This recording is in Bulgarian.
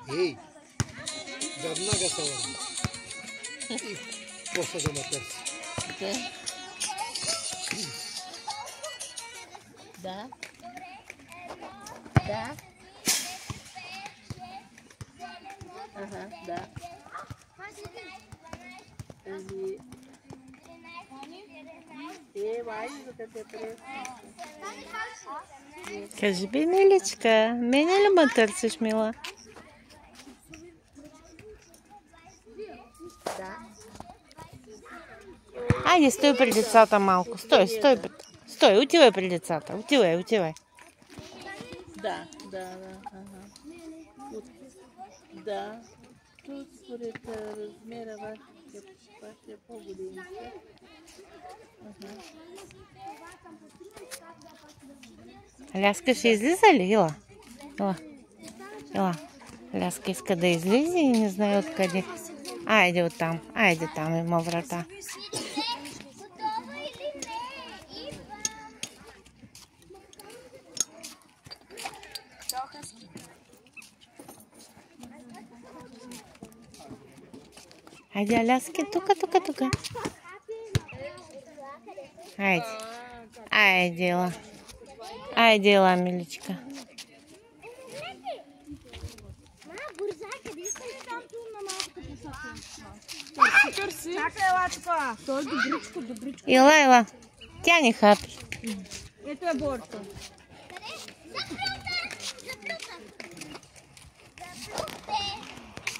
Ей, веднага се върна. И после да ме търси. Да. Да. Ага, да. Кажи би, миличка, мене ли ме търсиш, мила? Да. Айде, стой при децата малко. Стой. Стой, отивай при децата. Отивай. Да. Ага. Да. Тут според размера вашия по-големи. Ляска ще излиза ли? Ела. Ляска иска да излезе и не знае откъде. Айде оттам. Айде, там има врата. Айде, Аляски, тук. Айде, ела, миличка. Ела. Тя не хапи. Ето е борто.